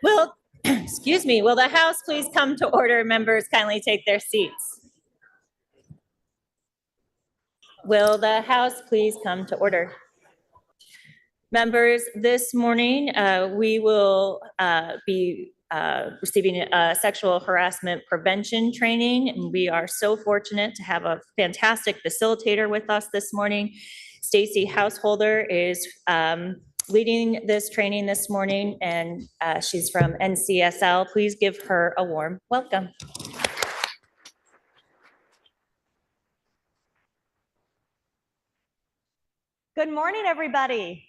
Will, excuse me, will the House please come to order? Members kindly take their seats. Will the House please come to order? Members, this morning we will be receiving a sexual harassment prevention training, and we are so fortunate to have a fantastic facilitator with us this morning. Stacy Householder is leading this training this morning, and she's from NCSL. Please give her a warm welcome. Good morning, everybody.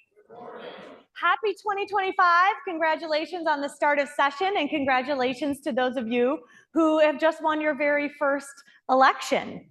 Happy 2025. Congratulations on the start of session, and congratulations to those of you who have just won your very first election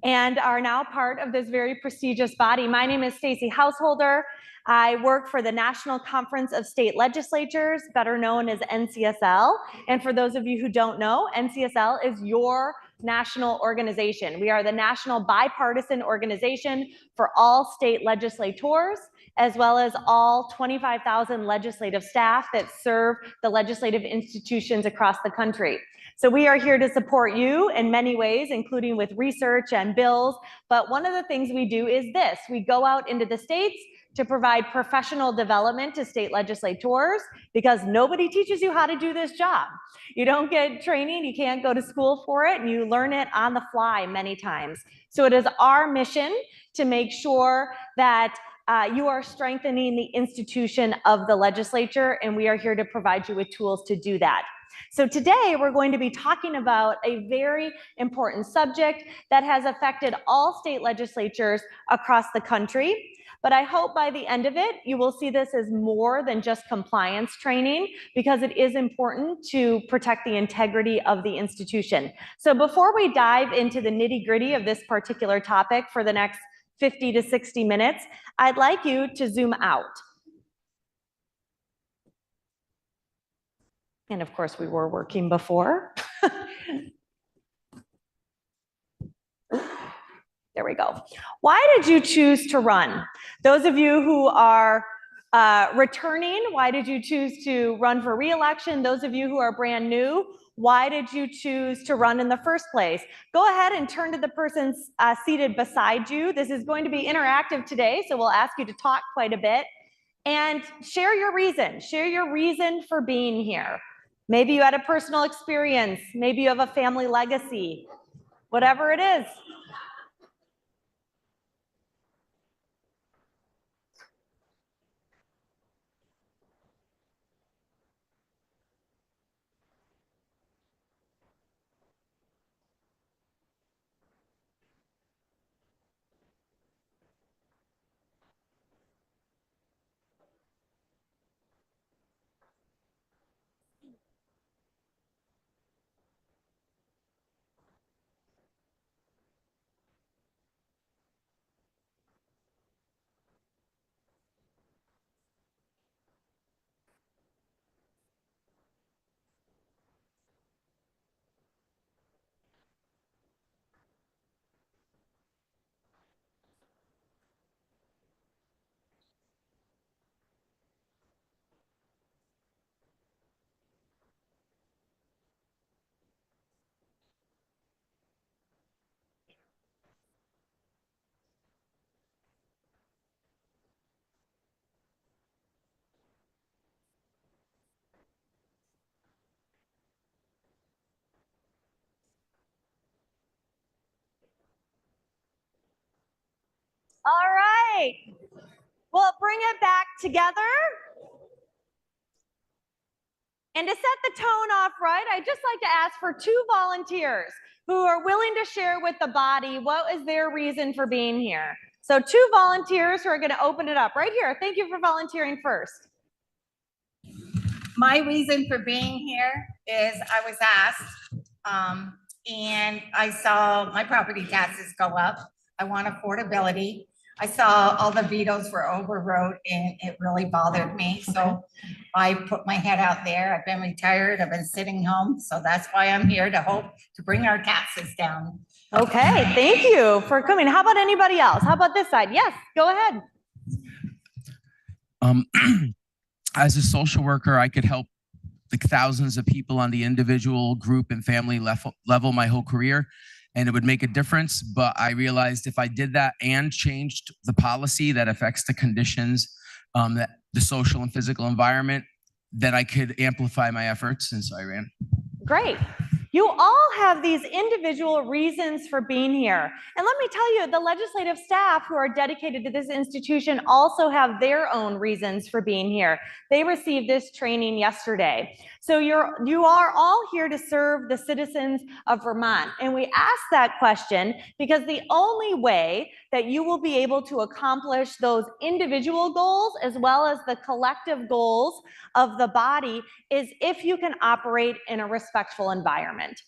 and are now part of this very prestigious body. My name is Stacy Householder. I work for the National Conference of State Legislatures, better known as NCSL. And for those of you who don't know, NCSL is your national organization. We are the national bipartisan organization for all state legislators, as well as all 25,000 legislative staff that serve the legislative institutions across the country. So we are here to support you in many ways, including with research and bills. But one of the things we do is this: we go out into the states to provide professional development to state legislators, because nobody teaches you how to do this job. You don't get training, you can't go to school for it, and you learn it on the fly many times. So it is our mission to make sure that you are strengthening the institution of the legislature, and we are here to provide you with tools to do that. So today we're going to be talking about a very important subject that has affected all state legislatures across the country. But I hope by the end of it, you will see this as more than just compliance training, because it is important to protect the integrity of the institution. So before we dive into the nitty-gritty of this particular topic for the next 50 to 60 minutes, I'd like you to zoom out. And of course, we were working before. There we go. Why did you choose to run? Those of you who are returning, why did you choose to run for re-election? Those of you who are brand new, why did you choose to run in the first place? Go ahead and turn to the person seated beside you. This is going to be interactive today, so we'll ask you to talk quite a bit. And share your reason. Share your reason for being here. Maybe you had a personal experience. Maybe you have a family legacy. Whatever it is. All right. Well, bring it back together. And to set the tone off right, I'd just like to ask for 2 volunteers who are willing to share with the body what is their reason for being here. So 2 volunteers who are going to open it up right here. Thank you for volunteering first. My reason for being here is I was asked, and I saw my property taxes go up. I want affordability. I saw all the vetoes for overrode, and it really bothered me. So I put my head out there. I've been retired. I've been sitting home. So that's why I'm here, to hope to bring our taxes down. Okay, thank you for coming. How about anybody else? How about this side? Yes, go ahead. As a social worker, I could help like thousands of people on the individual, group, and family level my whole career, and it would make a difference. But I realized if I did that and changed the policy that affects the conditions, that the social and physical environment, then I could amplify my efforts, and so I ran. Great. You all have these individual reasons for being here. And let me tell you, the legislative staff who are dedicated to this institution also have their own reasons for being here. They received this training yesterday. So you are all here to serve the citizens of Vermont. And we ask that question because the only way that you will be able to accomplish those individual goals as well as the collective goals of the body is if you can operate in a respectful environment.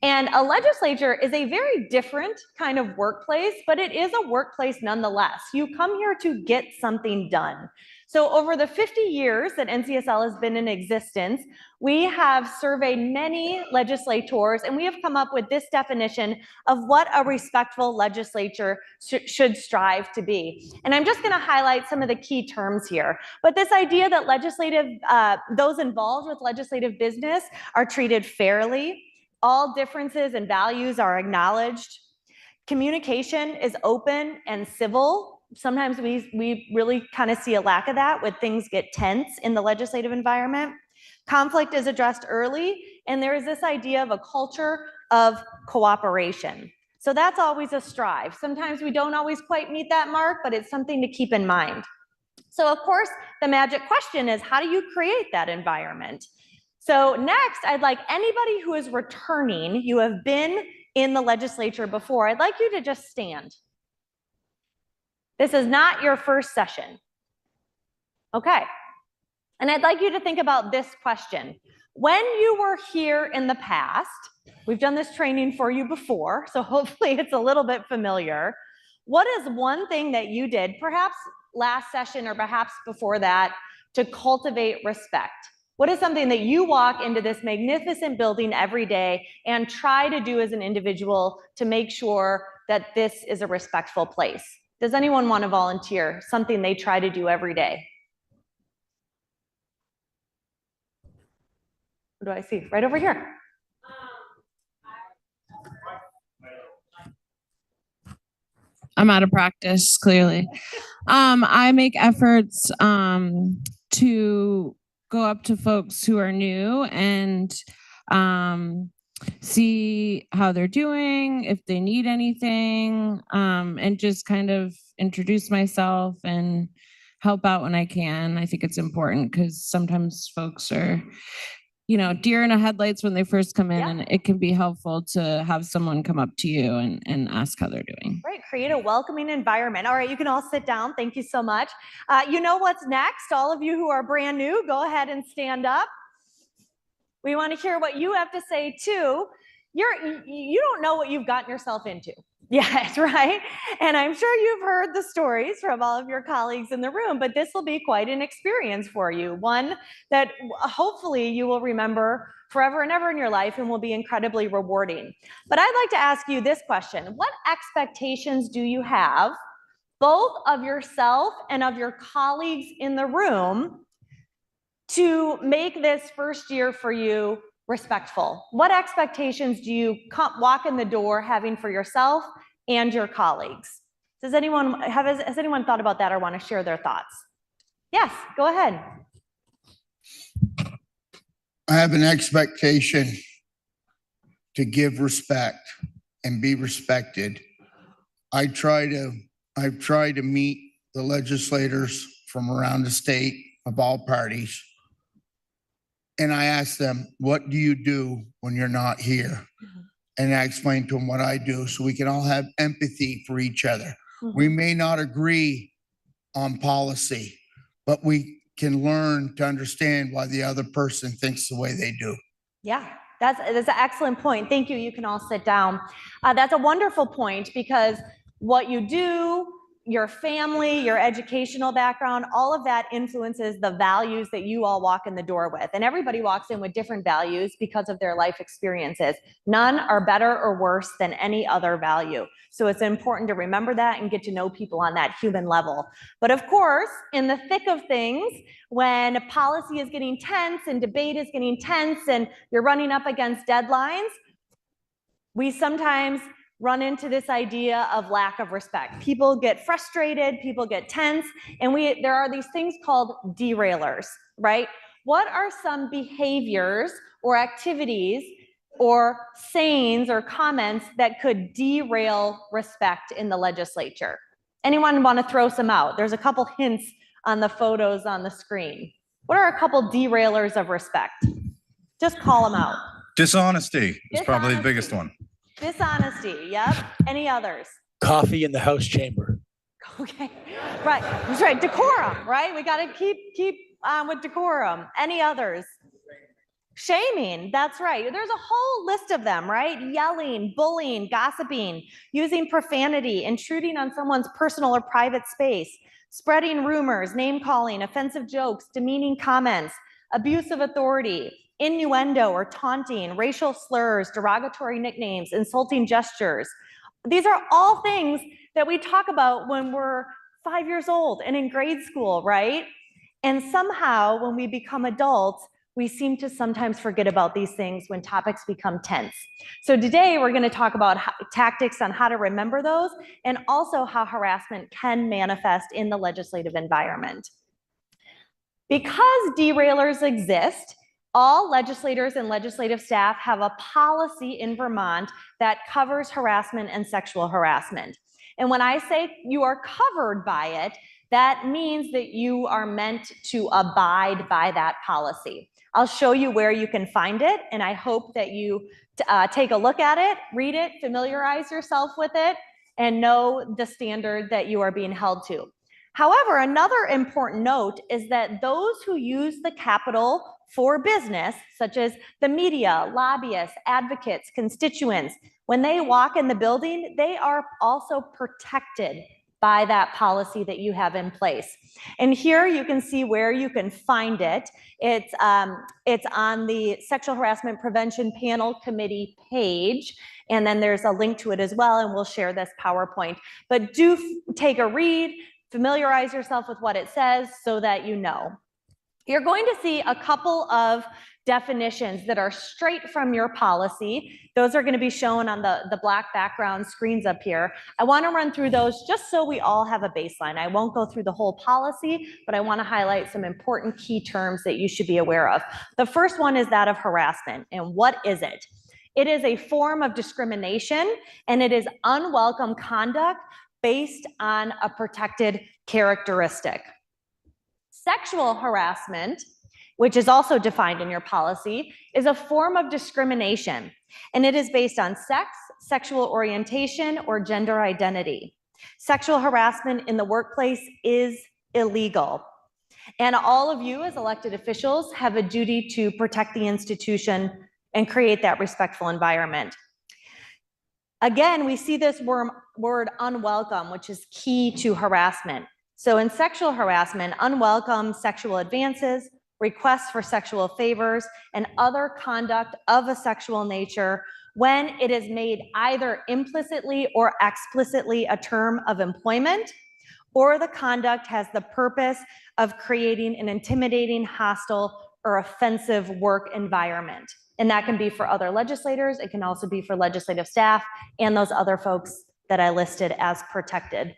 And a legislature is a very different kind of workplace, but it is a workplace nonetheless. You come here to get something done. So over the 50 years that NCSL has been in existence, we have surveyed many legislators, and we have come up with this definition of what a respectful legislature should strive to be. And I'm just going to highlight some of the key terms here. But this idea that those involved with legislative business are treated fairly, all differences and values are acknowledged, communication is open and civil. Sometimes we really kind of see a lack of that when things get tense in the legislative environment. Conflict is addressed early, and there is this idea of a culture of cooperation. So that's always a strive. Sometimes we don't always quite meet that mark, but it's something to keep in mind. So of course, the magic question is, how do you create that environment? So next, I'd like anybody who is returning, you have been in the legislature before, I'd like you to just stand. This is not your first session. Okay. And I'd like you to think about this question. When you were here in the past, we've done this training for you before, so hopefully it's a little bit familiar. What is one thing that you did, perhaps last session or perhaps before that, to cultivate respect? What is something that you walk into this magnificent building every day and try to do as an individual to make sure that this is a respectful place? Does anyone want to volunteer something they try to do every day? What do I see? Right over here. I'm out of practice, clearly. I make efforts to go up to folks who are new and see how they're doing, if they need anything, and just kind of introduce myself and help out when I can. I think it's important because sometimes folks are, deer in the headlights when they first come in, Yeah. and it can be helpful to have someone come up to you and ask how they're doing. Right, create a welcoming environment. All right, you can all sit down. Thank you so much. You know what's next? All of you who are brand new, go ahead and stand up. We want to hear what you have to say too. You don't know what you've gotten yourself into. Yes, right. And I'm sure you've heard the stories from all of your colleagues in the room, but this will be quite an experience for you. One that hopefully you will remember forever and ever in your life and will be incredibly rewarding. But I'd like to ask you this question. What expectations do you have, both of yourself and of your colleagues in the room, to make this first year for you respectful? What expectations do you walk in the door having for yourself and your colleagues? Has anyone thought about that or want to share their thoughts? Yes, go ahead. I have an expectation to give respect and be respected. I've tried to meet the legislators from around the state of all parties. And I ask them, what do you do when you're not here? Mm-hmm. And I explain to them what I do so we can all have empathy for each other. Mm-hmm. We may not agree on policy, but we can learn to understand why the other person thinks the way they do. Yeah, that's an excellent point. Thank you. You can all sit down. That's a wonderful point because what you do your family, your educational background, all of that influences the values that you all walk in the door with. And everybody walks in with different values because of their life experiences. None are better or worse than any other value. So it's important to remember that and get to know people on that human level. But of course, in the thick of things, when policy is getting tense and debate is getting tense and you're running up against deadlines, we sometimes run into this idea of lack of respect. People get frustrated, people get tense, and there are these things called derailers, right? What are some behaviors or activities or sayings or comments that could derail respect in the legislature? Anyone want to throw some out? There's a couple hints on the photos on the screen. What are a couple derailers of respect? Just call them out. Dishonesty is probably the biggest one. Dishonesty, yep. Any others? Coffee in the House chamber. Okay, right, that's right. Decorum, right? We got to keep on with decorum. Any others? Shaming, that's right. There's a whole list of them, right? Yelling, bullying, gossiping, using profanity, intruding on someone's personal or private space, spreading rumors, name calling, offensive jokes, demeaning comments, abuse of authority, innuendo or taunting, racial slurs, derogatory nicknames, insulting gestures. These are all things that we talk about when we're 5 years old and in grade school, right? And somehow when we become adults, we seem to sometimes forget about these things when topics become tense. So today we're going to talk about tactics on how to remember those and also how harassment can manifest in the legislative environment. Because derailers exist, all legislators and legislative staff have a policy in Vermont that covers harassment and sexual harassment. And when I say you are covered by it, that means that you are meant to abide by that policy. I'll show you where you can find it, and I hope that you take a look at it, read it, familiarize yourself with it, and know the standard that you are being held to. However, another important note is that those who use the Capitol for business, such as the media, lobbyists, advocates, constituents, when they walk in the building, they are also protected by that policy that you have in place. And here you can see where you can find it. It's on the Sexual Harassment Prevention Panel Committee page. And then there's a link to it as well, and we'll share this PowerPoint. But do take a read, familiarize yourself with what it says so that you know. You're going to see a couple of definitions that are straight from your policy. Those are going to be shown on the black background screens up here. I want to run through those just so we all have a baseline. I won't go through the whole policy, but I want to highlight some important key terms that you should be aware of. The first one is that of harassment. And what is it? It is a form of discrimination, and it is unwelcome conduct based on a protected characteristic. Sexual harassment, which is also defined in your policy, is a form of discrimination, and it is based on sex, sexual orientation, or gender identity. Sexual harassment in the workplace is illegal, and all of you as elected officials have a duty to protect the institution and create that respectful environment. Again, we see this word unwelcome, which is key to harassment. So in sexual harassment, unwelcome sexual advances, requests for sexual favors, and other conduct of a sexual nature when it is made either implicitly or explicitly a term of employment, or the conduct has the purpose of creating an intimidating, hostile, or offensive work environment. And that can be for other legislators. It can also be for legislative staff and those other folks that I listed as protected.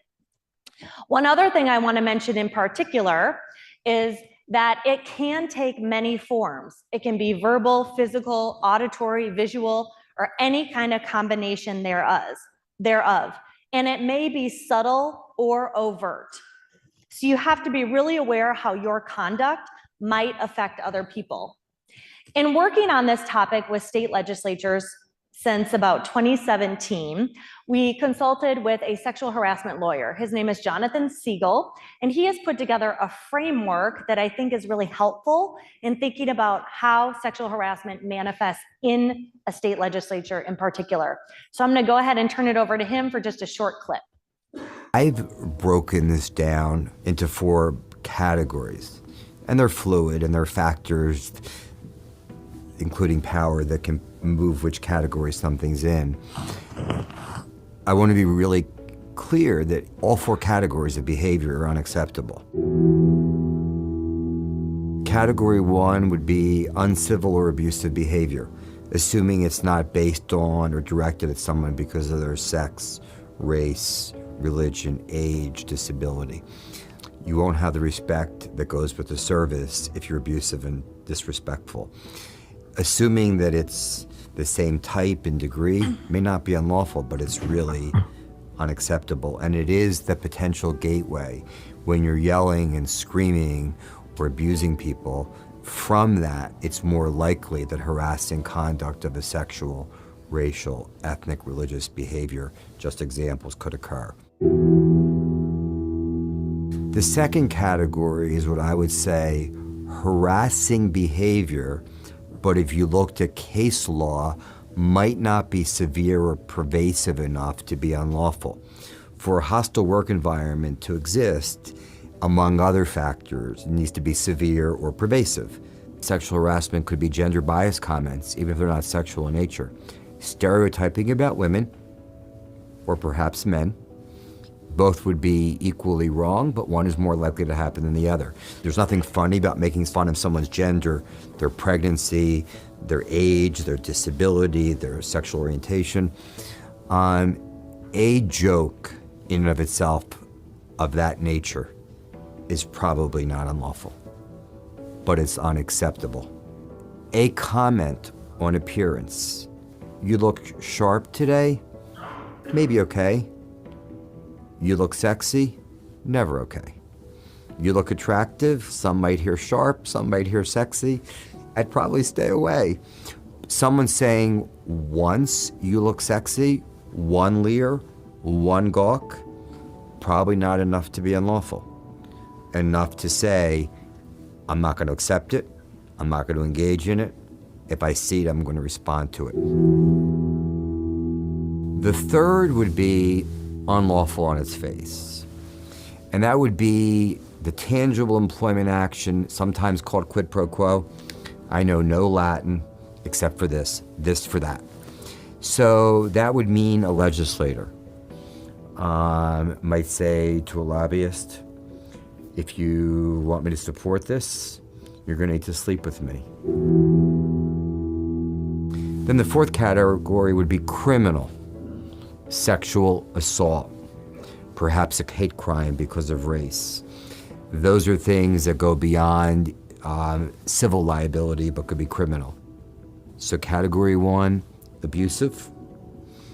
One other thing I want to mention in particular is that it can take many forms. It can be verbal, physical, auditory, visual, or any kind of combination thereof. And it may be subtle or overt. So you have to be really aware how your conduct might affect other people. In working on this topic with state legislatures since about 2017, we consulted with a sexual harassment lawyer. His name is Jonathan Siegel, and he has put together a framework that I think is really helpful in thinking about how sexual harassment manifests in a state legislature in particular. So I'm going to go ahead and turn it over to him for just a short clip. I've broken this down into 4 categories, and they're fluid, and there are factors, including power, that can move which category something's in. I want to be really clear that all 4 categories of behavior are unacceptable. Category 1 would be uncivil or abusive behavior, assuming it's not based on or directed at someone because of their sex, race, religion, age, disability. You won't have the respect that goes with the service if you're abusive and disrespectful. Assuming that it's the same type and degree may not be unlawful, but it's really unacceptable. And it is the potential gateway when you're yelling and screaming or abusing people. From that, it's more likely that harassing conduct of a sexual, racial, ethnic, religious behavior, just examples, could occur. The second category is what I would say harassing behavior, but if you looked at case law, might not be severe or pervasive enough to be unlawful. For a hostile work environment to exist, among other factors, it needs to be severe or pervasive. Sexual harassment could be gender bias comments, even if they're not sexual in nature. Stereotyping about women, or perhaps men. Both would be equally wrong, but one is more likely to happen than the other. There's nothing funny about making fun of someone's gender, their pregnancy, their age, their disability, their sexual orientation. A joke in and of itself of that nature is probably not unlawful, but it's unacceptable. A comment on appearance. You look sharp today, maybe okay. You look sexy, never okay. You look attractive, some might hear sharp, some might hear sexy. I'd probably stay away. Someone saying once you look sexy, one leer, one gawk, probably not enough to be unlawful. Enough to say, I'm not going to accept it, I'm not going to engage in it. If I see it, I'm going to respond to it. The third would be unlawful on its face. And that would be the tangible employment action, sometimes called quid pro quo. I know no Latin except for this for that. So that would mean a legislator might say to a lobbyist, if you want me to support this, you're going to need to sleep with me. Then the fourth category would be criminal. Sexual assault, perhaps a hate crime because of race. Those are things that go beyond civil liability but could be criminal. So category 1, abusive,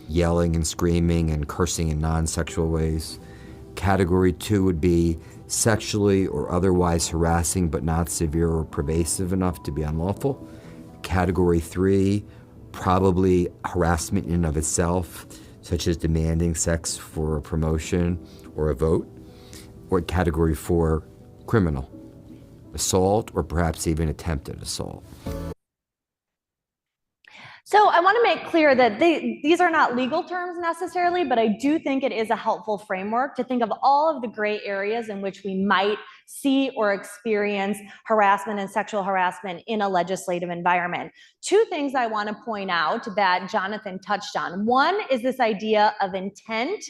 yelling and screaming and cursing in non-sexual ways. Category 2 would be sexually or otherwise harassing but not severe or pervasive enough to be unlawful. Category 3, probably harassment in and of itself, such as demanding sex for a promotion or a vote. Or category 4, criminal, assault or perhaps even attempted assault. So I want to make clear that these are not legal terms necessarily, but I do think it is a helpful framework to think of all of the gray areas in which we might see or experience harassment and sexual harassment in a legislative environment. 2 things I want to point out that Jonathan touched on. One is this idea of intent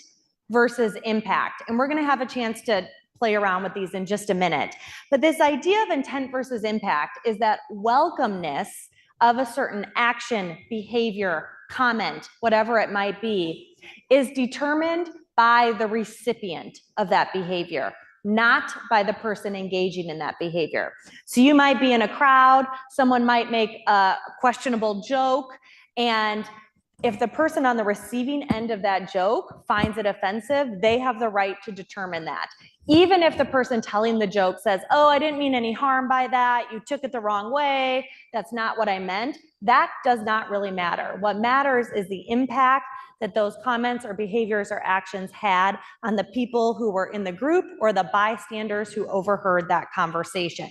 versus impact. And we're going to have a chance to play around with these in just a minute. But this idea of intent versus impact is that welcomeness of a certain action, behavior, comment, whatever it might be, is determined by the recipient of that behavior, not by the person engaging in that behavior. So you might be in a crowd, someone might make a questionable joke, and if the person on the receiving end of that joke finds it offensive, they have the right to determine that. Even if the person telling the joke says, oh, I didn't mean any harm by that, you took it the wrong way, that's not what I meant, that does not really matter. What matters is the impact that those comments or behaviors or actions had on the people who were in the group or the bystanders who overheard that conversation.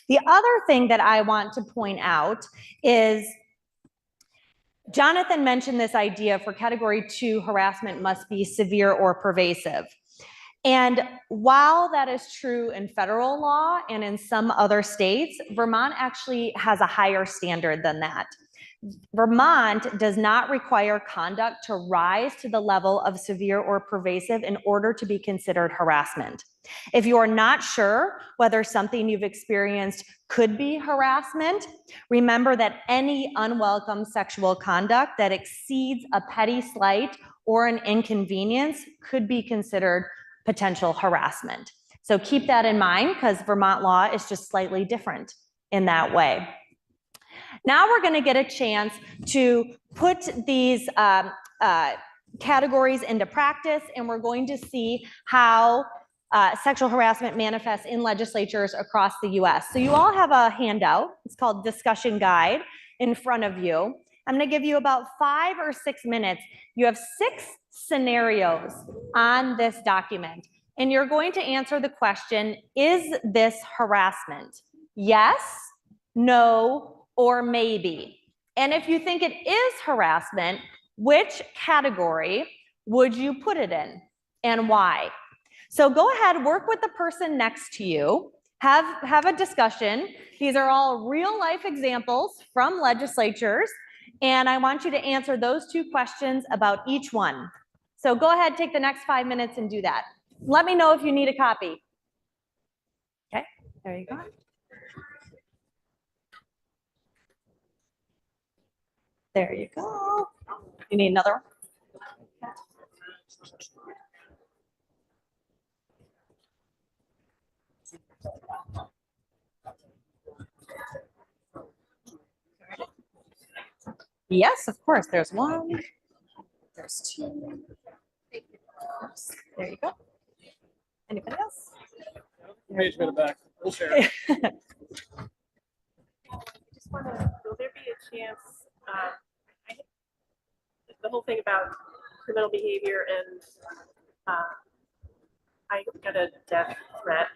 The other thing that I want to point out is Jonathan mentioned this idea for category 2, harassment must be severe or pervasive. And while that is true in federal law and in some other states, Vermont actually has a higher standard than that. Vermont does not require conduct to rise to the level of severe or pervasive in order to be considered harassment. If you are not sure whether something you've experienced could be harassment, remember that any unwelcome sexual conduct that exceeds a petty slight or an inconvenience could be considered potential harassment. So keep that in mind, because Vermont law is just slightly different in that way. Now we're going to get a chance to put these categories into practice, and we're going to see how sexual harassment manifests in legislatures across the US. So you all have a handout. It's called Discussion Guide in front of you. I'm going to give you about 5 or 6 minutes. You have 6 scenarios on this document, and you're going to answer the question, is this harassment? Yes, no, or maybe. And if you think it is harassment, which category would you put it in and why? So go ahead, work with the person next to you, have a discussion. These are all real life examples from legislatures, and I want you to answer those 2 questions about each one. So go ahead, take the next 5 minutes and do that. Let me know if you need a copy. Okay, there you go. There you go. You need another one? Yes, of course. There's 1. There's 2. There you go. Anybody else? Page in the back. We'll share it. Just wonder, will there be a chance, the whole thing about criminal behavior and I got a death threat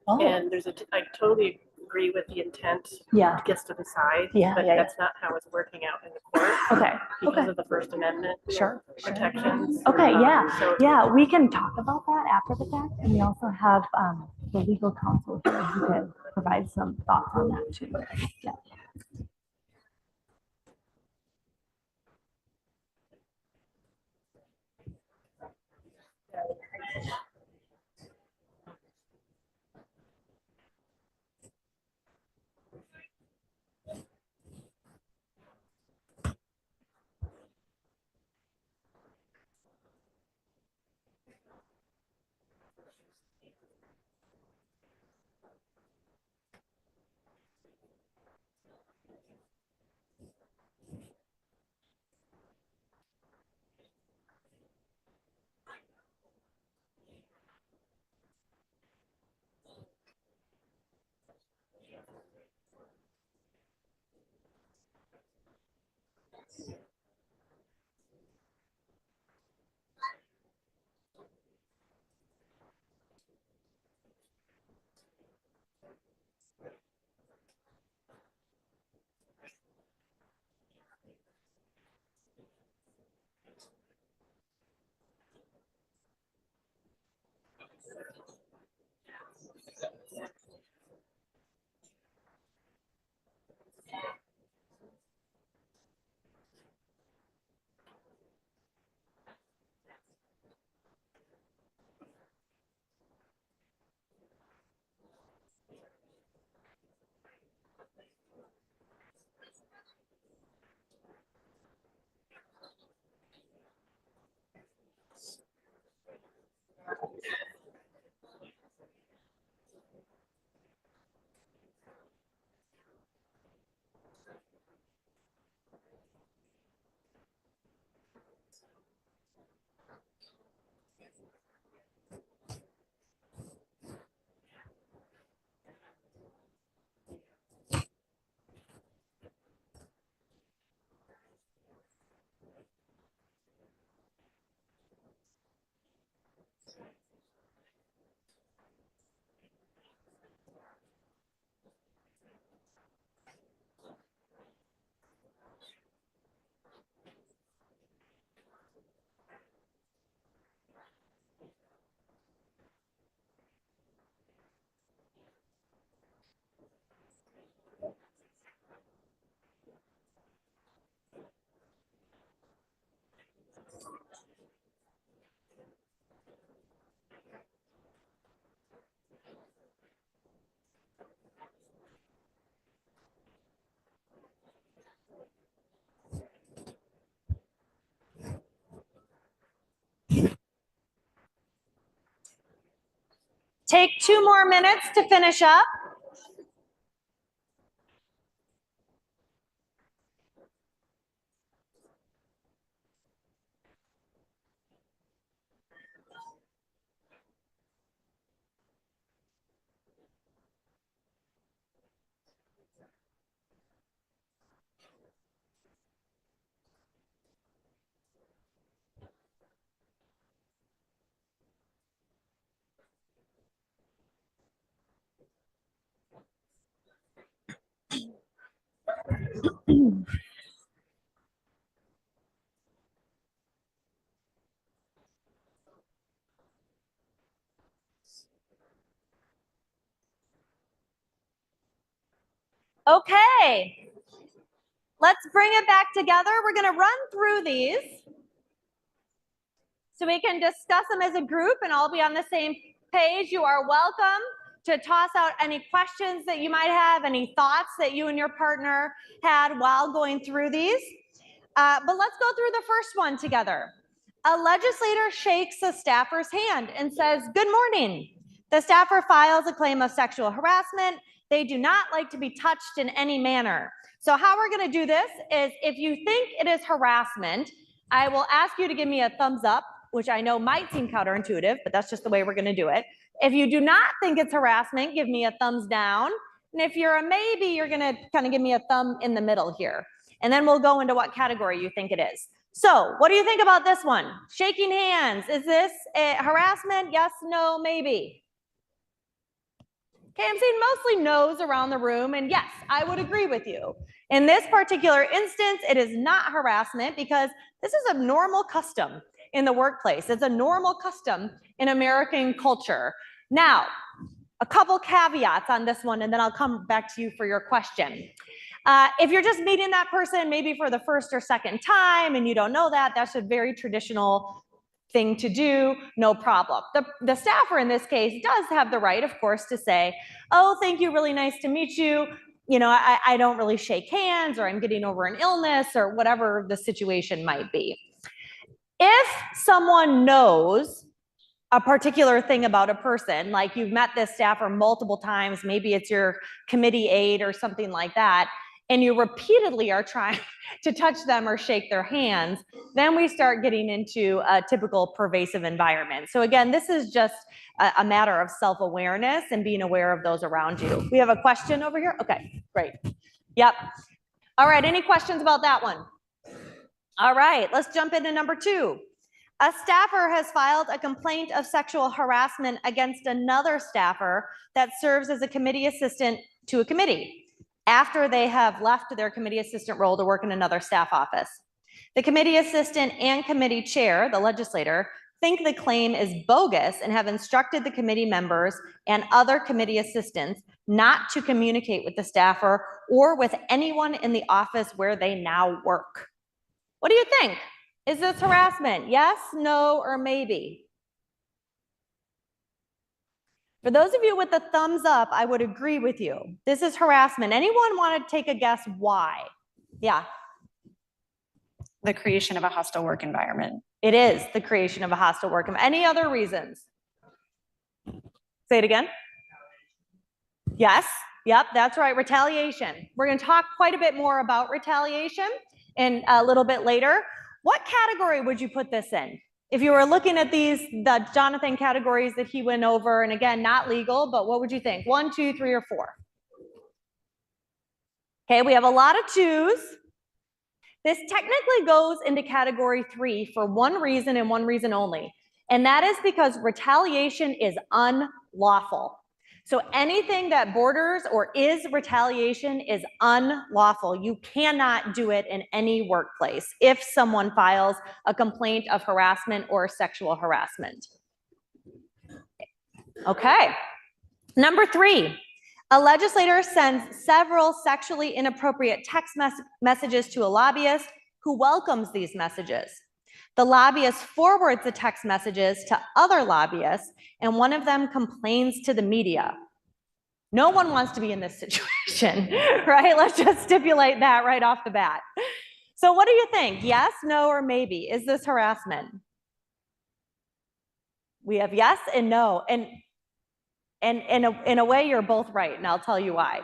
and there's I totally agree with the intent. Yeah. Gets to decide, Yeah, but yeah, that's not how it's working out in the court. Okay. Because of the First Amendment. Sure. Protections. Okay, yeah. So Yeah, we can talk about that after the fact, and we also have the legal counsel here who can provide some thoughts on that too. Yeah. Take 2 more minutes to finish up. Okay, let's bring it back together. We're going to run through these so we can discuss them as a group and all be on the same page. You are welcome to toss out any questions that you might have, any thoughts that you and your partner had while going through these. But let's go through the first one together. A legislator shakes a staffer's hand and says, "Good morning." The staffer files a claim of sexual harassment. They do not like to be touched in any manner. So how we're going to do this is, if you think it is harassment, I will ask you to give me a thumbs up, which I know might seem counterintuitive, but that's just the way we're going to do it. If you do not think it's harassment, give me a thumbs down. And if you're a maybe, you're going to kind of give me a thumb in the middle here. And then we'll go into what category you think it is. So what do you think about this one? Shaking hands. Is this harassment? Yes, no, maybe. Okay, I'm seeing mostly no's around the room, and yes, I would agree with you. In this particular instance, it is not harassment because this is a normal custom in the workplace. It's a normal custom in American culture. Now, a couple caveats on this one, and then I'll come back to you for your question. If you're just meeting that person maybe for the first or second time and you don't know that, that's a very traditional thing to do, no problem. The staffer in this case does have the right, of course, to say, "Oh, thank you, really nice to meet you. You know, I don't really shake hands, or I'm getting over an illness," or whatever the situation might be. If someone knows a particular thing about a person, like you've met this staffer multiple times, maybe it's your committee aide or something like that, and you repeatedly are trying to touch them or shake their hands, then we start getting into a typical pervasive environment. So again, this is just a matter of self-awareness and being aware of those around you. We have a question over here? Okay, great. Yep. All right, any questions about that one? All right, let's jump into number 2. A staffer has filed a complaint of sexual harassment against another staffer that serves as a committee assistant to a committee after they have left their committee assistant role to work in another staff office. The committee assistant and committee chair, the legislator, think the claim is bogus and have instructed the committee members and other committee assistants not to communicate with the staffer or with anyone in the office where they now work. What do you think? Is this harassment? Yes, no, or maybe? For those of you with the thumbs up, I would agree with you. This is harassment. Anyone want to take a guess why? Yeah. The creation of a hostile work environment. It is the creation of a hostile work environment. Any other reasons? Say it again. Yes. Yep, that's right. Retaliation. We're going to talk quite a bit more about retaliation in a little bit later. What category would you put this in? If you were looking at the Jonathan categories that he went over, and again, not legal, but what would you think? 1, 2, 3, or 4? Okay, we have a lot of 2s. This technically goes into category 3 for one reason and one reason only, and that is because retaliation is unlawful. So anything that borders or is retaliation is unlawful. You cannot do it in any workplace if someone files a complaint of harassment or sexual harassment. Okay. Number 3, a legislator sends several sexually inappropriate text messages to a lobbyist who welcomes these messages. The lobbyist forwards the text messages to other lobbyists, and one of them complains to the media. No one wants to be in this situation, right? Let's just stipulate that right off the bat. So what do you think? Yes, no, or maybe? Is this harassment? We have yes and no. And And in a way, you're both right, and I'll tell you why.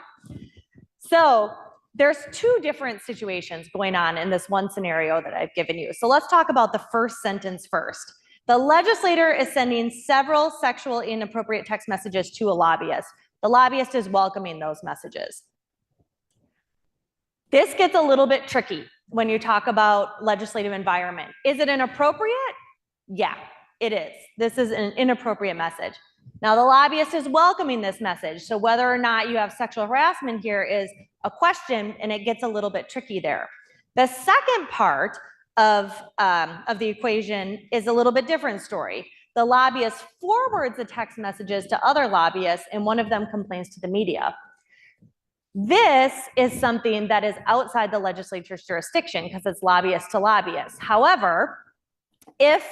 So there's two different situations going on in this one scenario that I've given you. So let's talk about the first sentence first. The legislator is sending several sexual inappropriate text messages to a lobbyist. The lobbyist is welcoming those messages. This gets a little bit tricky when you talk about legislative environment. Is it inappropriate? Yeah, it is. This is an inappropriate message. Now, the lobbyist is welcoming this message. So whether or not you have sexual harassment here is a question, and it gets a little bit tricky there. The second part of the equation is a little bit different story. The lobbyist forwards the text messages to other lobbyists, and one of them complains to the media. This is something that is outside the legislature's jurisdiction because it's lobbyist to lobbyist. However, if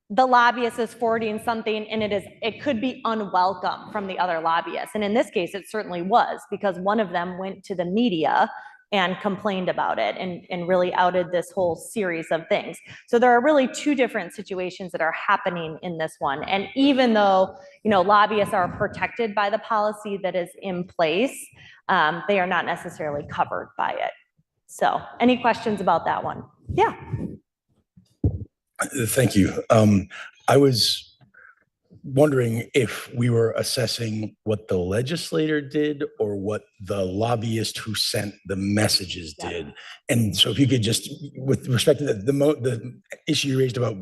the lobbyist is forwarding something and it could be unwelcome from the other lobbyists, and in this case, it certainly was, because one of them went to the media and complained about it and really outed this whole series of things. So there are really two different situations that are happening in this one. And even though, lobbyists are protected by the policy that is in place, they are not necessarily covered by it. So any questions about that one? Yeah. Thank you. I was wondering if we were assessing what the legislator did or what the lobbyist who sent the messages did. And so if you could just, with respect to the issue you raised about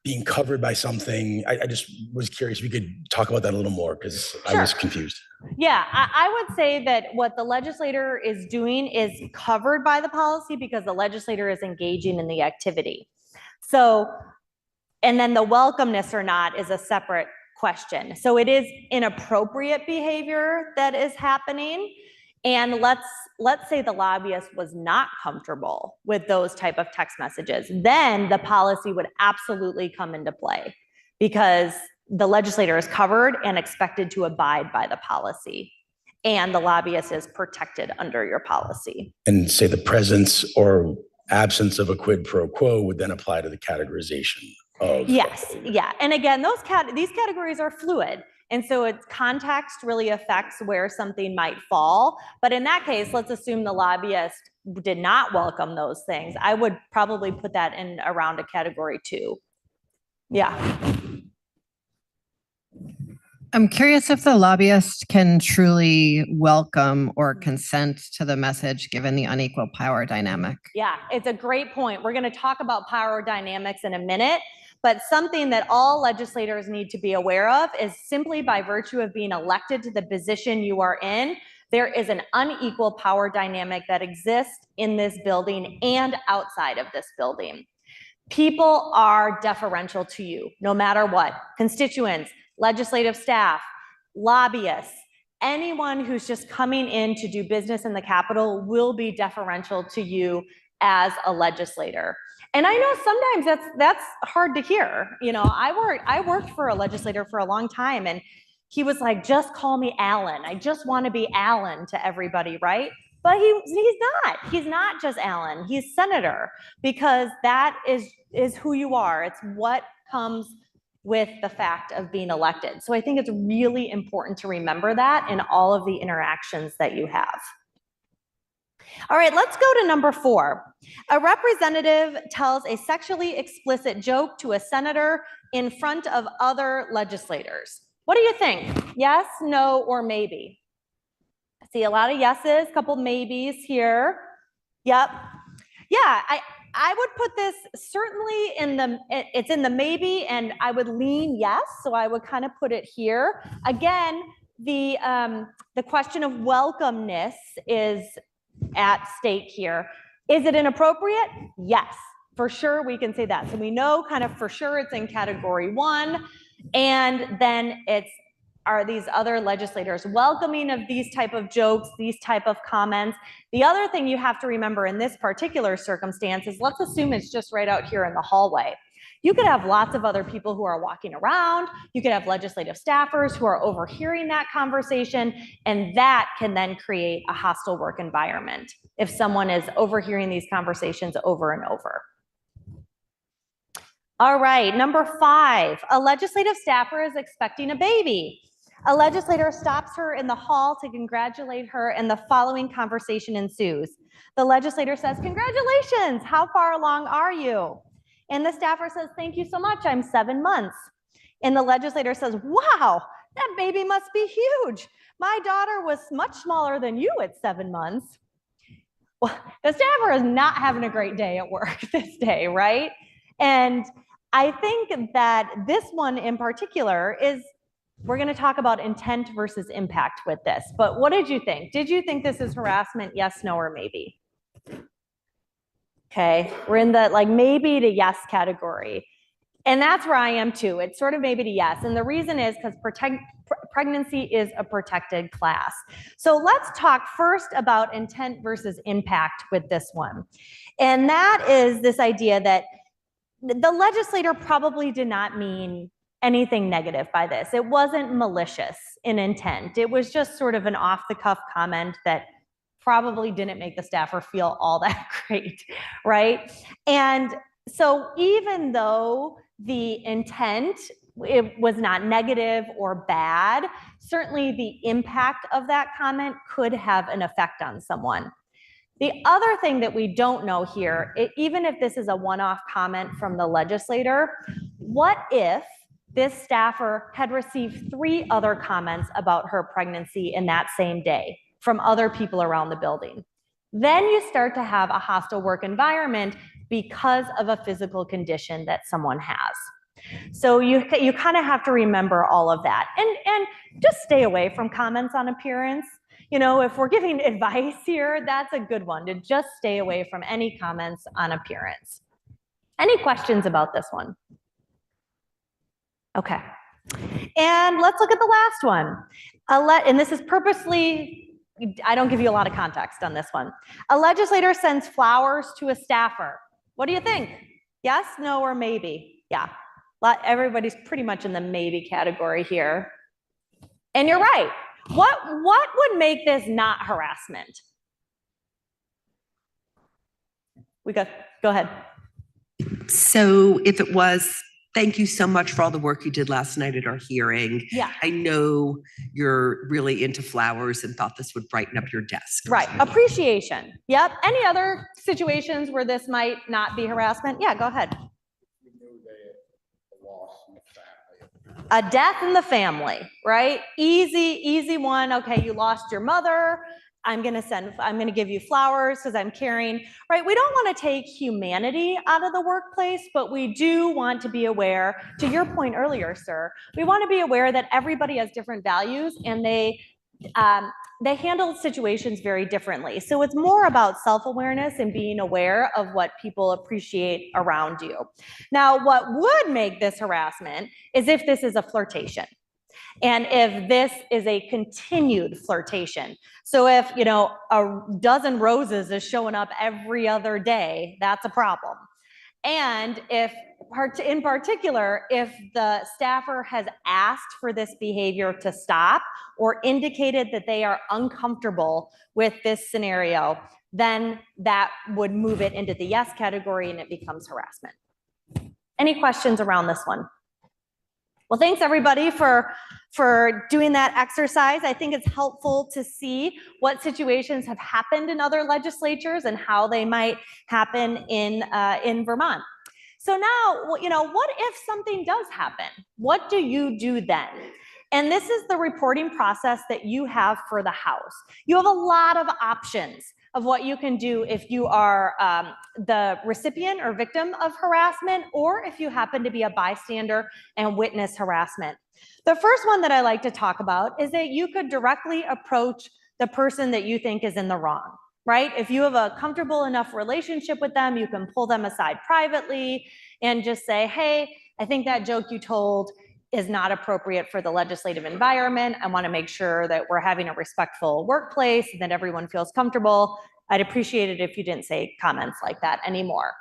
being covered by something, I just was curious if you could talk about that a little more, because I was confused. Yeah, I would say that what the legislator is doing is covered by the policy because the legislator is engaging in the activity. So, and then the welcomeness or not is a separate question. So it is inappropriate behavior that is happening. And let's say the lobbyist was not comfortable with those type of text messages, then the policy would absolutely come into play because the legislator is covered and expected to abide by the policy, and the lobbyist is protected under your policy. And say the presence or absence of a quid pro quo would then apply to the categorization of. Yes, yeah. And again, these categories are fluid. And so its context really affects where something might fall. But in that case, let's assume the lobbyist did not welcome those things. I would probably put that in around a category 2. Yeah. I'm curious if the lobbyist can truly welcome or consent to the message given the unequal power dynamic. Yeah, it's a great point. We're going to talk about power dynamics in a minute, but something that all legislators need to be aware of is simply by virtue of being elected to the position you are in, there is an unequal power dynamic that exists in this building and outside of this building. People are deferential to you, no matter what. Constituents, legislative staff, lobbyists, anyone who's just coming in to do business in the Capitol will be deferential to you as a legislator. And I know sometimes that's hard to hear. I worked for a legislator for a long time, and he was like, just call me Alan. I just want to be Alan to everybody, right? But he's not. He's not just Alan. He's senator, because that is who you are. It's what comes with the fact of being elected. So I think it's really important to remember that in all of the interactions that you have. All right, let's go to number 4. A representative tells a sexually explicit joke to a senator in front of other legislators. What do you think? Yes, no, or maybe? I see a lot of yeses, a couple maybes here. Yep. Yeah, I would put this certainly it's in the maybe, and I would lean yes, so I would kind of put it here. Again, the question of welcomeness is at stake here. Is it inappropriate? Yes, for sure we can say that. So we know kind of for sure it's in category 1, and then are these other legislators welcoming of these type of jokes, these type of comments? The other thing you have to remember in this particular circumstance is, let's assume it's just right out here in the hallway. You could have lots of other people who are walking around. You could have legislative staffers who are overhearing that conversation, and that can then create a hostile work environment if someone is overhearing these conversations over and over. All right, number 5, a legislative staffer is expecting a baby. A legislator stops her in the hall to congratulate her, and the following conversation ensues. The legislator says, "Congratulations, how far along are you?" And the staffer says, "Thank you so much, I'm 7 months." And the legislator says, "Wow, that baby must be huge. My daughter was much smaller than you at 7 months." Well, the staffer is not having a great day at work this day, right? And I think that this one in particular is, we're going to talk about intent versus impact with this. But what did you think? Did you think this is harassment? Yes, no, or maybe? Okay, we're in the like maybe to yes category. And that's where I am too. It's sort of maybe to yes. And the reason is because pregnancy is a protected class. So let's talk first about intent versus impact with this one. And that is this idea that the legislator probably did not mean anything negative by this. It wasn't malicious in intent. It was just sort of an off-the-cuff comment that probably didn't make the staffer feel all that great, right? And so even though the intent, it was not negative or bad, certainly the impact of that comment could have an effect on someone. The other thing that we don't know here, even if this is a one-off comment from the legislator, what if this staffer had received 3 other comments about her pregnancy in that same day from other people around the building? Then you start to have a hostile work environment because of a physical condition that someone has. So you kind of have to remember all of that, and just stay away from comments on appearance. You know, if we're giving advice here, that's a good one, to just stay away from any comments on appearance. Any questions about this one? Okay. And let's look at the last one. And this is purposely, I don't give you a lot of context on this one. A legislator sends flowers to a staffer. What do you think? Yes, no, or maybe? Yeah. Everybody's pretty much in the maybe category here. And you're right. What would make this not harassment? Go ahead. So if it was, thank you so much for all the work you did last night at our hearing. Yeah. I know you're really into flowers and thought this would brighten up your desk. Right. Appreciation. Yep. Any other situations where this might not be harassment? Yeah, go ahead. A death in the family, right? Easy one. Okay, you lost your mother. I'm gonna give you flowers because I'm caring, right? We don't want to take humanity out of the workplace, but we do want to be aware, to your point earlier, sir, we want to be aware that everybody has different values and they handle situations very differently. So it's more about self-awareness and being aware of what people appreciate around you. Now, what would make this harassment is if this is a flirtation. And if this is a continued flirtation. So if, you know, a dozen roses is showing up every other day, that's a problem. And if, in particular, if the staffer has asked for this behavior to stop or indicated that they are uncomfortable with this scenario, then that would move it into the yes category and it becomes harassment. Any questions around this one? Well, thanks everybody for doing that exercise. I think it's helpful to see what situations have happened in other legislatures and how they might happen in Vermont. So now, you know, what if something does happen? What do you do then? And this is the reporting process that you have for the House. You have a lot of options of what you can do if you are the recipient or victim of harassment, or if you happen to be a bystander and witness harassment. The first one that I like to talk about is that you could directly approach the person that you think is in the wrong, right? If you have a comfortable enough relationship with them, you can pull them aside privately and just say, hey, I think that joke you told is not appropriate for the legislative environment. I want to make sure that we're having a respectful workplace and that everyone feels comfortable. I'd appreciate it if you didn't say comments like that anymore.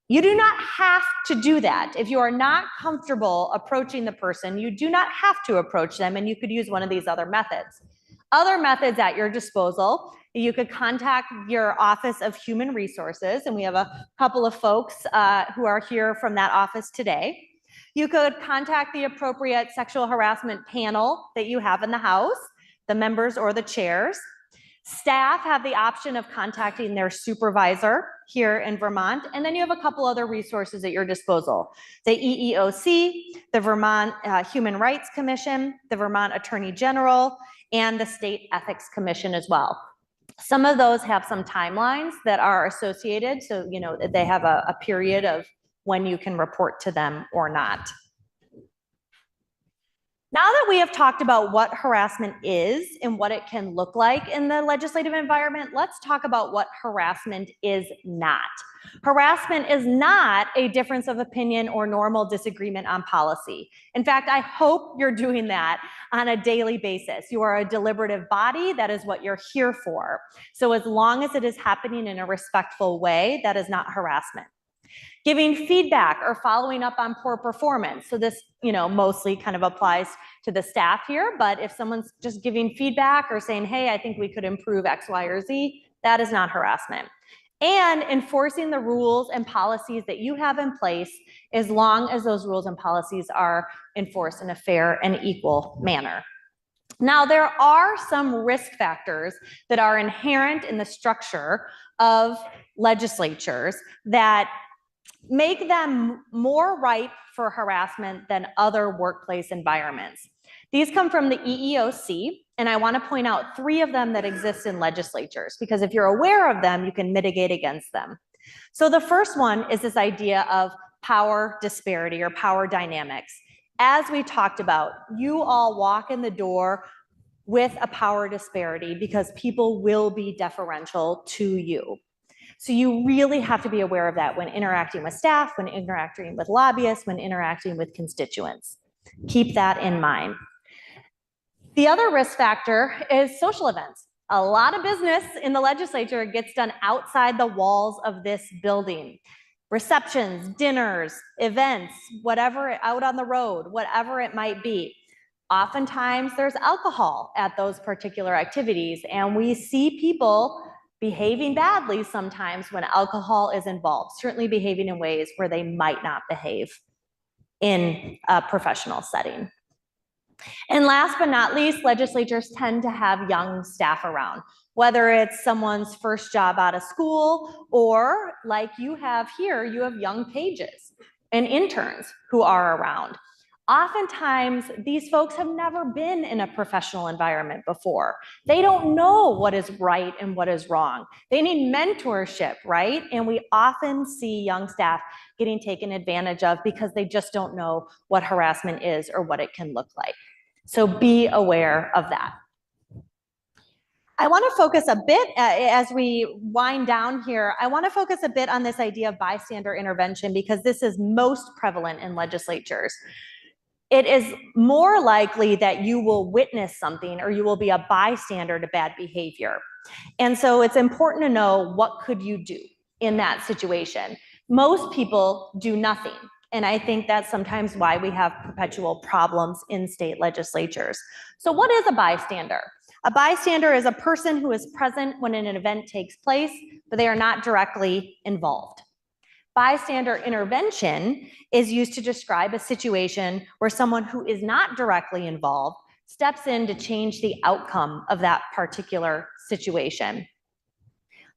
You do not have to do that. If you are not comfortable approaching the person, you do not have to approach them, and you could use one of these other methods. Other methods at your disposal, you could contact your Office of Human Resources, and we have a couple of folks who are here from that office today. You could contact the appropriate sexual harassment panel that you have in the house, the members or the chairs. Staff have the option of contacting their supervisor here in Vermont, and then you have a couple other resources at your disposal. The EEOC, the Vermont Human Rights Commission, the Vermont Attorney General, and the State Ethics Commission as well. Some of those have some timelines that are associated, so they have a period of when you can report to them or not. Now that we have talked about what harassment is and what it can look like in the legislative environment, let's talk about what harassment is not. Harassment is not a difference of opinion or normal disagreement on policy. In fact, I hope you're doing that on a daily basis. You are a deliberative body. That is what you're here for. So as long as it is happening in a respectful way, that is not harassment. Giving feedback or following up on poor performance. So this, mostly kind of applies to the staff here, but if someone's just giving feedback or saying, hey, I think we could improve X, Y, or Z, that is not harassment. And enforcing the rules and policies that you have in place, as long as those rules and policies are enforced in a fair and equal manner. Now, there are some risk factors that are inherent in the structure of legislatures that make them more ripe for harassment than other workplace environments. These come from the EEOC, and I want to point out 3 of them that exist in legislatures, because if you're aware of them, you can mitigate against them. So the first one is this idea of power disparity or power dynamics. As we talked about, you all walk in the door with a power disparity because people will be deferential to you. So you really have to be aware of that when interacting with staff, when interacting with lobbyists, when interacting with constituents. Keep that in mind. The other risk factor is social events. A lot of business in the legislature gets done outside the walls of this building. Receptions, dinners, events, whatever, out on the road, whatever it might be. Oftentimes there's alcohol at those particular activities, and we see people behaving badly sometimes when alcohol is involved, certainly behaving in ways where they might not behave in a professional setting. And last but not least, legislatures tend to have young staff around, whether it's someone's first job out of school or like you have here, you have young pages and interns who are around. Oftentimes, these folks have never been in a professional environment before. They don't know what is right and what is wrong. They need mentorship, right? And we often see young staff getting taken advantage of because they just don't know what harassment is or what it can look like. So be aware of that. I want to focus a bit, as we wind down here, I want to focus a bit on this idea of bystander intervention because this is most prevalent in legislatures. It is more likely that you will witness something or you will be a bystander to bad behavior. And so it's important to know what could you do in that situation. Most people do nothing. And I think that's sometimes why we have perpetual problems in state legislatures. So what is a bystander? A bystander is a person who is present when an event takes place, but they are not directly involved. Bystander intervention is used to describe a situation where someone who is not directly involved steps in to change the outcome of that particular situation.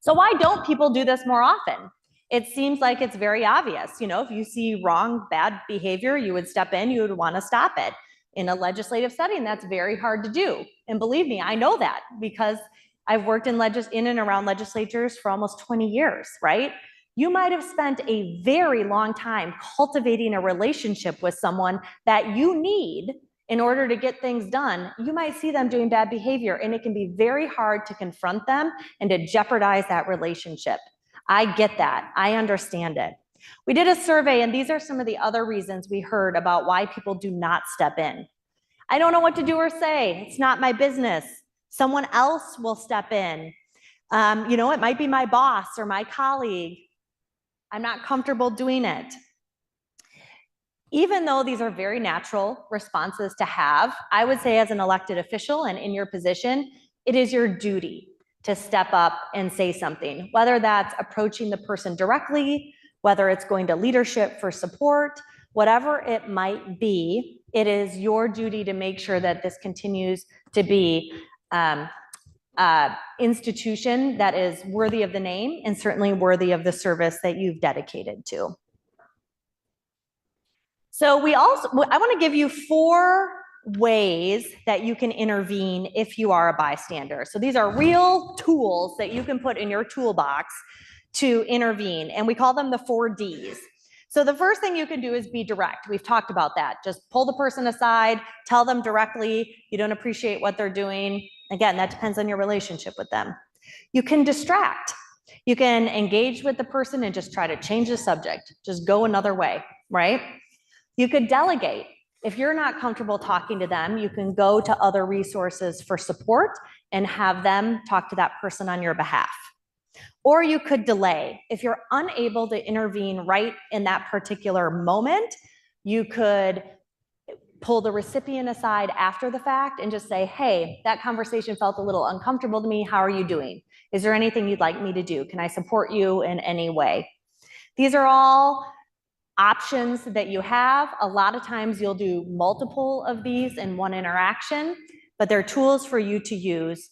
So why don't people do this more often? It seems like it's very obvious. If you see wrong, bad behavior, you would step in, you would want to stop it. In a legislative setting, that's very hard to do. And believe me, I know that because I've worked in and around legislatures for almost 20 years, right? You might have spent a very long time cultivating a relationship with someone that you need in order to get things done. You might see them doing bad behavior, and it can be very hard to confront them and to jeopardize that relationship. I get that. I understand it. We did a survey, and these are some of the other reasons we heard about why people do not step in. I don't know what to do or say. It's not my business. Someone else will step in. It might be my boss or my colleague. I'm not comfortable doing it. Even though these are very natural responses to have, I would say as an elected official and in your position, it is your duty to step up and say something, whether that's approaching the person directly, whether it's going to leadership for support, whatever it might be, it is your duty to make sure that this continues to be institution that is worthy of the name and certainly worthy of the service that you've dedicated to. So I want to give you 4 ways that you can intervene if you are a bystander. So these are real tools that you can put in your toolbox to intervene, and we call them the 4 Ds. So the first thing you can do is be direct. We've talked about that. Just pull the person aside, tell them directly you don't appreciate what they're doing. Again, that depends on your relationship with them. You can distract. You can engage with the person and just try to change the subject. Just go another way, right? You could delegate. If you're not comfortable talking to them, you can go to other resources for support and have them talk to that person on your behalf. Or you could delay. If you're unable to intervene right in that particular moment, you could pull the recipient aside after the fact and just say, hey, that conversation felt a little uncomfortable to me. How are you doing? Is there anything you'd like me to do? Can I support you in any way? These are all options that you have. A lot of times you'll do multiple of these in one interaction, but they're tools for you to use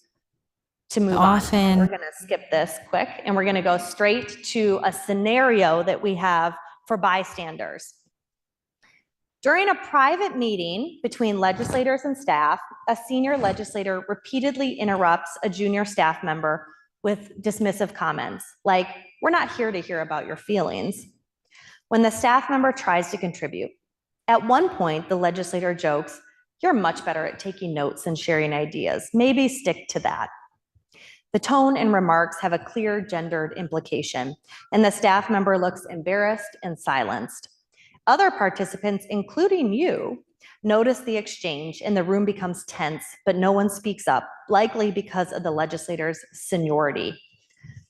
to move on. We're going to skip this quick and we're going to go straight to a scenario that we have for bystanders. During a private meeting between legislators and staff, a senior legislator repeatedly interrupts a junior staff member with dismissive comments like, "We're not here to hear about your feelings," when the staff member tries to contribute. At one point, the legislator jokes, "You're much better at taking notes and sharing ideas. Maybe stick to that." The tone and remarks have a clear gendered implication, and the staff member looks embarrassed and silenced. Other participants, including you, notice the exchange and the room becomes tense, but no one speaks up, likely because of the legislator's seniority.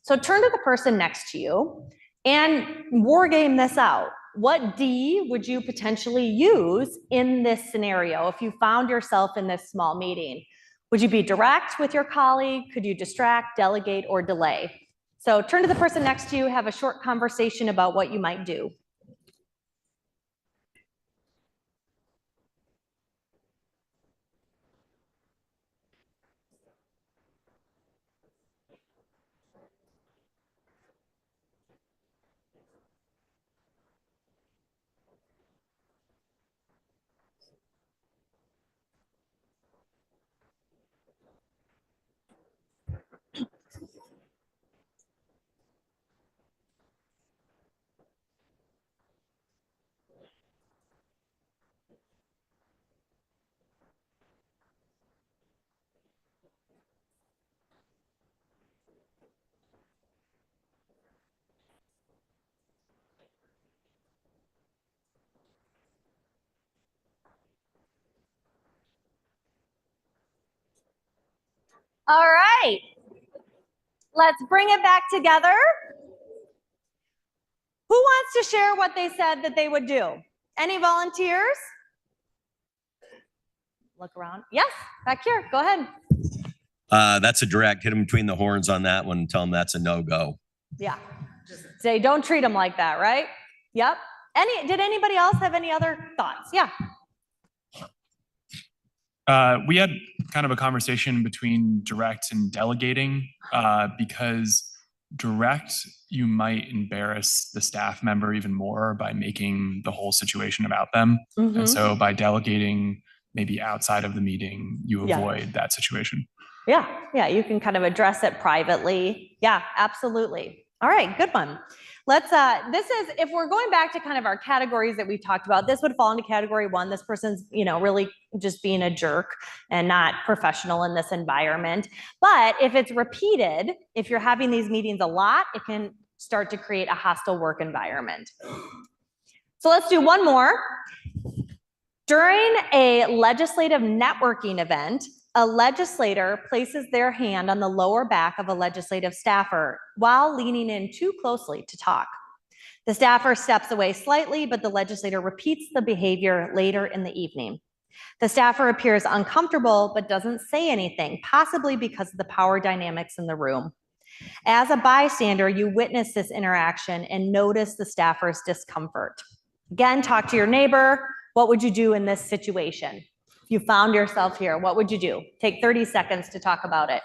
So turn to the person next to you and war game this out. What D would you potentially use in this scenario if you found yourself in this small meeting? Would you be direct with your colleague? Could you distract, delegate, or delay? So turn to the person next to you, have a short conversation about what you might do. All right, let's bring it back together. Who wants to share what they said that they would do? Any volunteers? Look around. Yes, back here, go ahead. That's a direct, hit them between the horns on that one and tell them that's a no-go. Yeah, just say, don't treat them like that, right? Yep. Did anybody else have any other thoughts? Yeah. We had kind of a conversation between direct and delegating because direct, you might embarrass the staff member even more by making the whole situation about them. Mm-hmm. And so by delegating maybe outside of the meeting, you avoid that situation. Yeah, you can kind of address it privately. Yeah, absolutely. All right, good one. Let's, if we're going back to kind of our categories that we've talked about, this would fall into category 1. This person's, really just being a jerk and not professional in this environment. But if it's repeated, if you're having these meetings a lot, it can start to create a hostile work environment. So let's do one more. During a legislative networking event, a legislator places their hand on the lower back of a legislative staffer while leaning in too closely to talk. The staffer steps away slightly, but the legislator repeats the behavior later in the evening. The staffer appears uncomfortable, but doesn't say anything, possibly because of the power dynamics in the room. As a bystander, you witness this interaction and notice the staffer's discomfort. Again, talk to your neighbor. What would you do in this situation? If you found yourself here, what would you do? Take 30 seconds to talk about it.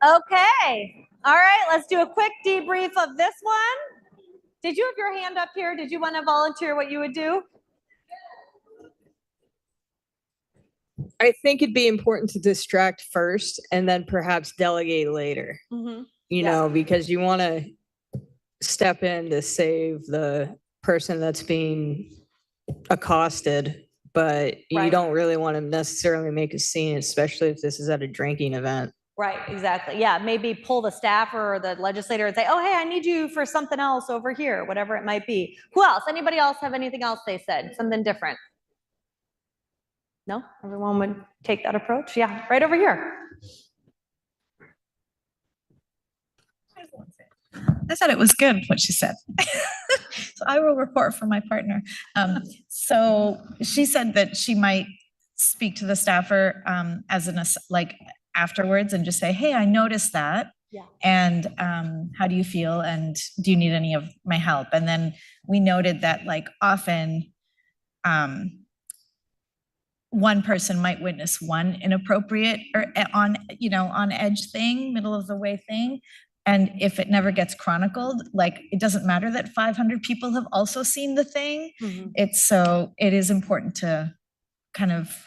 Okay. All right, let's do a quick debrief of this one. Did you have your hand up here? Did you want to volunteer what you would do? I think it'd be important to distract first and then perhaps delegate later. You know, because you want to step in to save the person that's being accosted, but you don't really want to necessarily make a scene, especially if this is at a drinking event. Right, exactly. Yeah, maybe pull the staffer or the legislator and say, oh, hey, I need you for something else over here, whatever it might be. Who else? Anybody else have anything else they said? Something different? No? Everyone would take that approach? Yeah, right over here. I thought it was good what she said. So I will report for my partner. So she said that she might speak to the staffer as an like afterwards and just say, hey, I noticed that. Yeah. And how do you feel? And do you need any of my help? And then we noted that like often one person might witness one inappropriate or on edge thing, middle of the way thing. And if it never gets chronicled, like it doesn't matter that 500 people have also seen the thing. It is important to kind of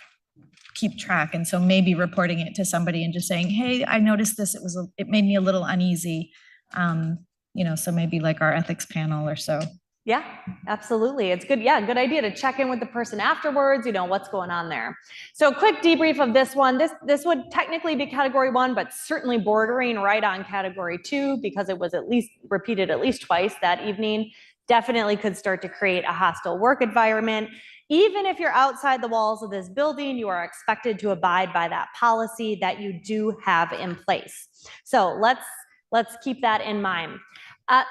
keep track. And so maybe reporting it to somebody and just saying, hey, I noticed this, it made me a little uneasy. So maybe like our ethics panel or so. Yeah, absolutely. It's good. Yeah, good idea to check in with the person afterwards, what's going on there. So quick debrief of this one. This would technically be category 1, but certainly bordering right on category 2 because it was at least repeated at least twice that evening. Definitely could start to create a hostile work environment. Even if you're outside the walls of this building, you are expected to abide by that policy that you do have in place. So let's keep that in mind.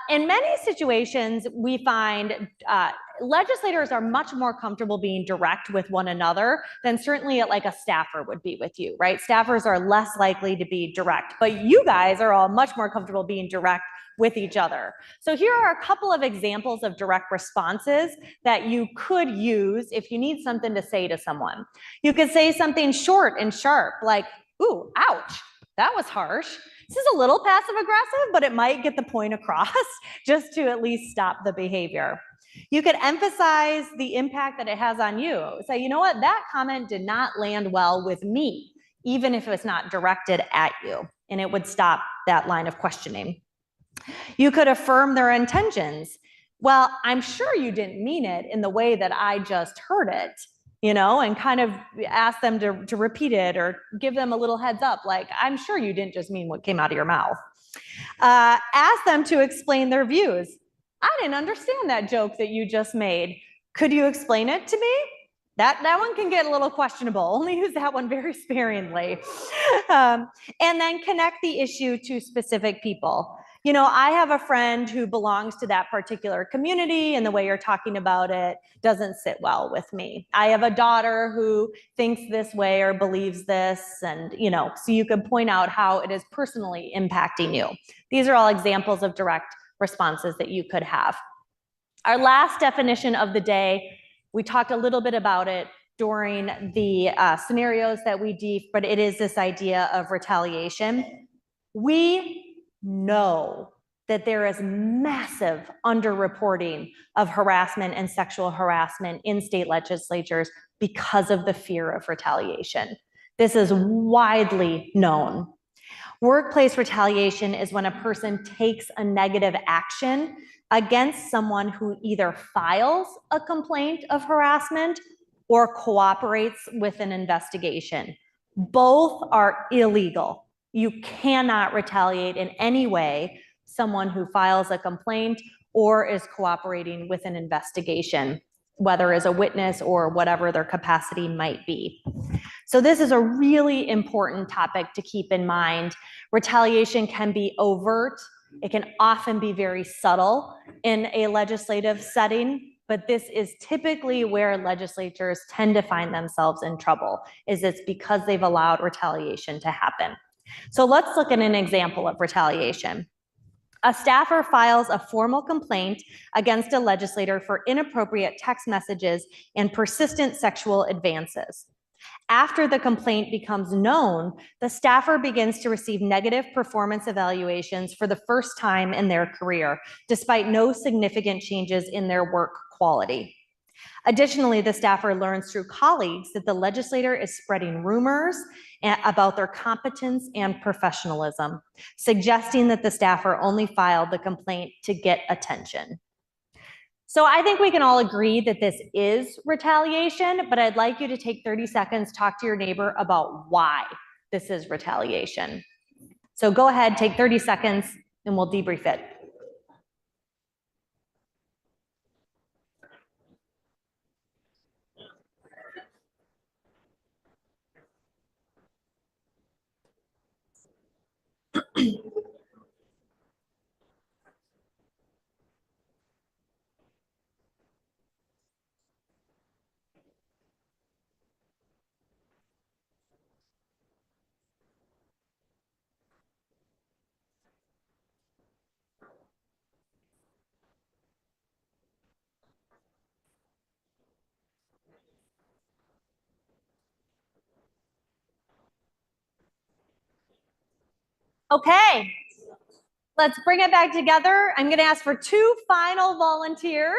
In many situations, we find legislators are much more comfortable being direct with one another than certainly like a staffer would be with you, right? Staffers are less likely to be direct, but you guys are all much more comfortable being direct with each other. So here are a couple of examples of direct responses that you could use if you need something to say to someone. You could say something short and sharp like, ooh, ouch, that was harsh. This is a little passive aggressive, but it might get the point across just to at least stop the behavior. You could emphasize the impact that it has on you. Say, you know what, that comment did not land well with me, even if it's not directed at you, and it would stop that line of questioning. You could affirm their intentions. Well, I'm sure you didn't mean it in the way that I just heard it. And kind of ask them to repeat it or give them a little heads up, like, I'm sure you didn't just mean what came out of your mouth. Ask them to explain their views. I didn't understand that joke that you just made. Could you explain it to me? That one can get a little questionable. Only use that one very sparingly. And then connect the issue to specific people. I have a friend who belongs to that particular community, and the way you're talking about it doesn't sit well with me. I have a daughter who thinks this way or believes this, and so you could point out how it is personally impacting you. These are all examples of direct responses that you could have. Our last definition of the day, we talked a little bit about it during the scenarios that we deep, but it is this idea of retaliation. We know that there is massive underreporting of harassment and sexual harassment in state legislatures because of the fear of retaliation. This is widely known. Workplace retaliation is when a person takes a negative action against someone who either files a complaint of harassment or cooperates with an investigation. Both are illegal. You cannot retaliate in any way someone who files a complaint or is cooperating with an investigation, whether as a witness or whatever their capacity might be. So this is a really important topic to keep in mind. Retaliation can be overt. It can often be very subtle in a legislative setting, but this is typically where legislatures tend to find themselves in trouble, is it's because they've allowed retaliation to happen. So let's look at an example of retaliation. A staffer files a formal complaint against a legislator for inappropriate text messages and persistent sexual advances. After the complaint becomes known, the staffer begins to receive negative performance evaluations for the first time in their career, despite no significant changes in their work quality. Additionally, the staffer learns through colleagues that the legislator is spreading rumors about their competence and professionalism, suggesting that the staffer only filed the complaint to get attention. So I think we can all agree that this is retaliation, but I'd like you to take 30 seconds, talk to your neighbor about why this is retaliation. So go ahead, take 30 seconds, and we'll debrief it. Okay, let's bring it back together. I'm going to ask for 2 final volunteers.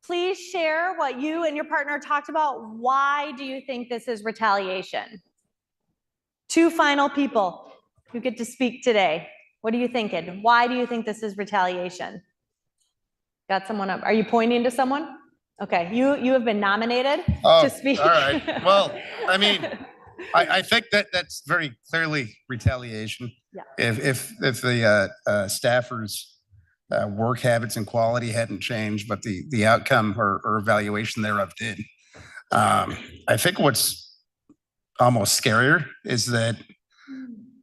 Please share what you and your partner talked about. Why do you think this is retaliation? 2 final people who get to speak today. What are you thinking? Why do you think this is retaliation? Got someone up? Are you pointing to someone? Okay, you have been nominated to speak. All right. Well, I mean, I think that's very clearly retaliation. Yeah. If the staffers' work habits and quality hadn't changed, but the outcome or evaluation thereof did. I think what's almost scarier is that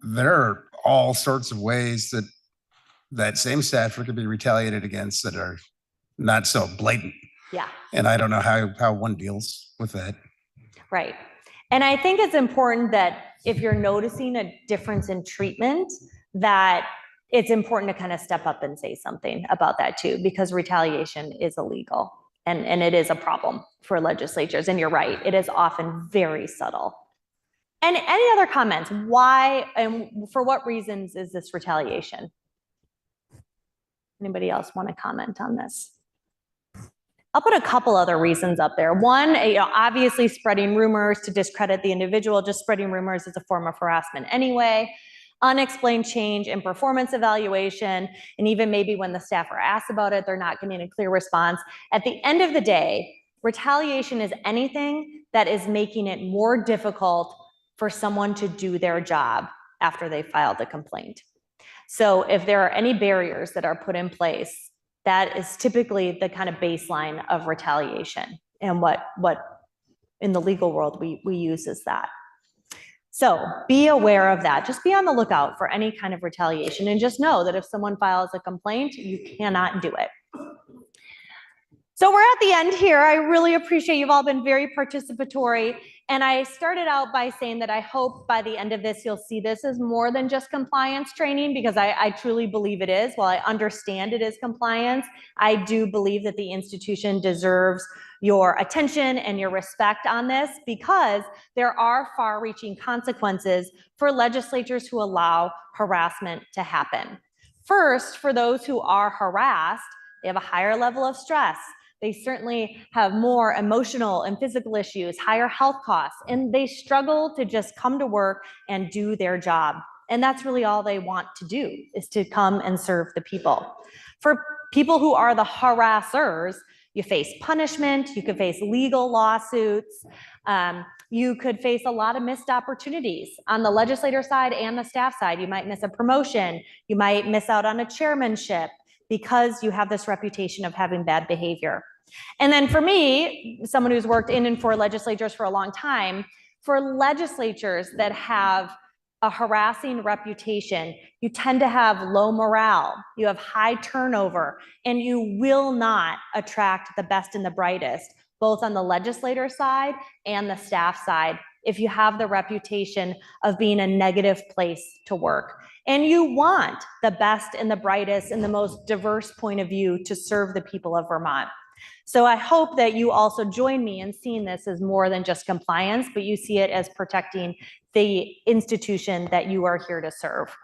there are all sorts of ways that that same staffer could be retaliated against that are not so blatant. Yeah. And I don't know how one deals with that. Right. And I think it's important that if you're noticing a difference in treatment, that it's important to kind of step up and say something about that too, because retaliation is illegal and it is a problem for legislatures. And you're right, it is often very subtle. And any other comments? Why and for what reasons is this retaliation? Anybody else want to comment on this? I'll put a couple other reasons up there. One, obviously spreading rumors to discredit the individual. Just spreading rumors is a form of harassment anyway. Unexplained change in performance evaluation, and even maybe when the staffer asks about it, they're not getting a clear response. At the end of the day, retaliation is anything that is making it more difficult for someone to do their job after they filed a complaint. So if there are any barriers that are put in place, that is typically the kind of baseline of retaliation, and what in the legal world we use as that. So be aware of that. Just be on the lookout for any kind of retaliation, and just know that if someone files a complaint, you cannot do it. So we're at the end here. I really appreciate you've all been very participatory. And I started out by saying that I hope by the end of this, you'll see this as more than just compliance training, because I truly believe it is. While I understand it is compliance, I do believe that the institution deserves your attention and your respect on this, because there are far-reaching consequences for legislatures who allow harassment to happen. First, for those who are harassed, they have a higher level of stress. They certainly have more emotional and physical issues, higher health costs, and they struggle to just come to work and do their job. And that's really all they want to do, is to come and serve the people. For people who are the harassers, You face punishment, you could face legal lawsuits, you could face a lot of missed opportunities on the legislator side and the staff side. You might miss a promotion, you might miss out on a chairmanship because you have this reputation of having bad behavior. And then for me, someone who's worked in and for legislatures for a long time, for legislatures that have a harassing reputation, you tend to have low morale, you have high turnover, and you will not attract the best and the brightest, both on the legislator side and the staff side, if you have the reputation of being a negative place to work. And you want the best and the brightest and the most diverse point of view to serve the people of Vermont. So I hope that you also join me in seeing this as more than just compliance, but you see it as protecting the institution that you are here to serve.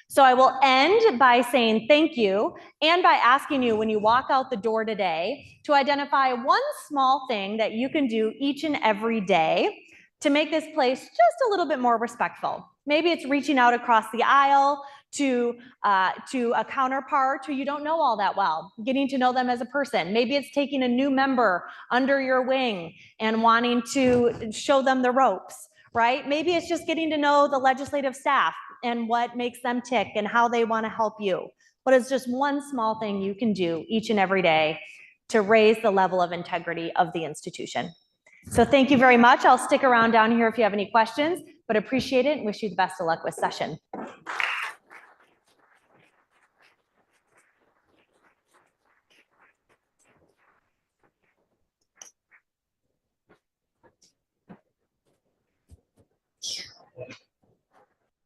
So I will end by saying thank you and by asking you when you walk out the door today to identify one small thing that you can do each and every day to make this place just a little bit more respectful. Maybe it's reaching out across the aisle to a counterpart who you don't know all that well, getting to know them as a person. Maybe it's taking a new member under your wing and wanting to show them the ropes, right? Maybe it's just getting to know the legislative staff and what makes them tick and how they want to help you. But it's just one small thing you can do each and every day to raise the level of integrity of the institution. So thank you very much. I'll stick around down here if you have any questions, but appreciate it and wish you the best of luck with session.